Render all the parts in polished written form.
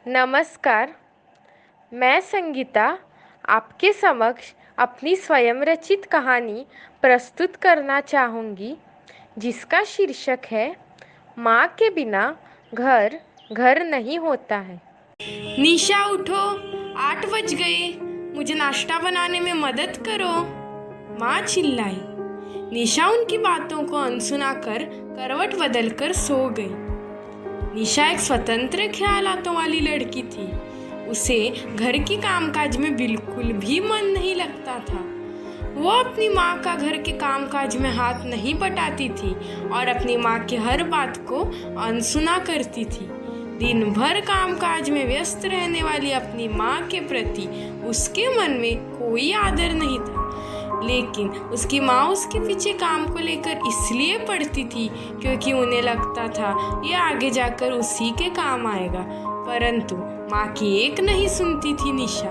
नमस्कार, मैं संगीता आपके समक्ष अपनी स्वयं रचित कहानी प्रस्तुत करना चाहूँगी, जिसका शीर्षक है माँ के बिना घर घर नहीं होता है। निशा उठो, 8 बज गए। मुझे नाश्ता बनाने में मदद करो, माँ चिल्लाई। निशा उनकी बातों को अनसुना कर करवट बदलकर सो गई। निशा एक स्वतंत्र ख्यालातों वाली लड़की थी। उसे घर की कामकाज में बिल्कुल भी मन नहीं लगता था। वो अपनी माँ का घर के कामकाज में हाथ नहीं बटाती थी और अपनी माँ की हर बात को अनसुना करती थी। दिन भर कामकाज में व्यस्त रहने वाली अपनी माँ के प्रति उसके मन में कोई आदर नहीं था, लेकिन उसकी माँ उसके पीछे काम को लेकर इसलिए पड़ती थी क्योंकि उन्हें लगता था ये आगे जाकर उसी के काम आएगा। परंतु माँ की एक नहीं सुनती थी निशा।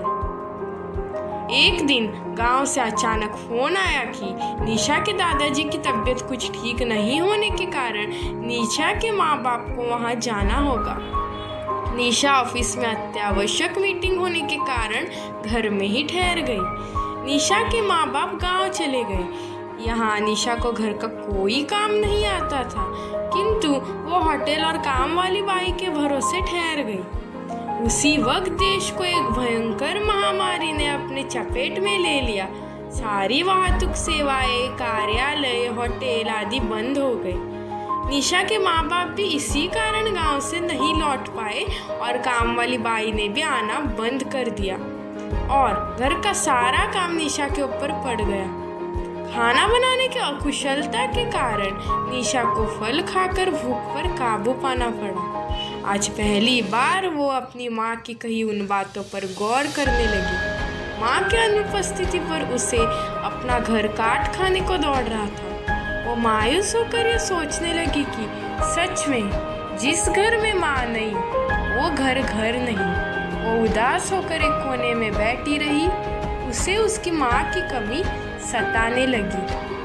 एक दिन गांव से अचानक फोन आया कि निशा के दादाजी की तबीयत कुछ ठीक नहीं होने के कारण निशा के माँ बाप को वहां जाना होगा। निशा ऑफिस में अत्यावश्यक मीटिंग होने के कारण घर में ही ठहर गई। निशा के माँ बाप गांव चले गए। यहाँ निशा को घर का कोई काम नहीं आता था, किंतु वो होटल और काम वाली बाई के भरोसे ठहर गई। उसी वक्त देश को एक भयंकर महामारी ने अपने चपेट में ले लिया। सारी वाहतुक सेवाएं, कार्यालय, होटल आदि बंद हो गए। निशा के माँ बाप भी इसी कारण गांव से नहीं लौट पाए और काम वाली बाई ने भी आना बंद कर दिया और घर का सारा काम निशा के ऊपर पड़ गया। खाना बनाने की अकुशलता के कारण निशा को फल खाकर भूख पर काबू पाना पड़ा। आज पहली बार वो अपनी माँ की कही उन बातों पर गौर करने लगी। माँ के अनुपस्थिति पर उसे अपना घर काट खाने को दौड़ रहा था। वो मायूस होकर ये सोचने लगी कि सच में जिस घर में माँ नहीं वो घर घर नहीं। वो उदास होकर एक कोने में बैठी रही। उसे उसकी माँ की कमी सताने लगी।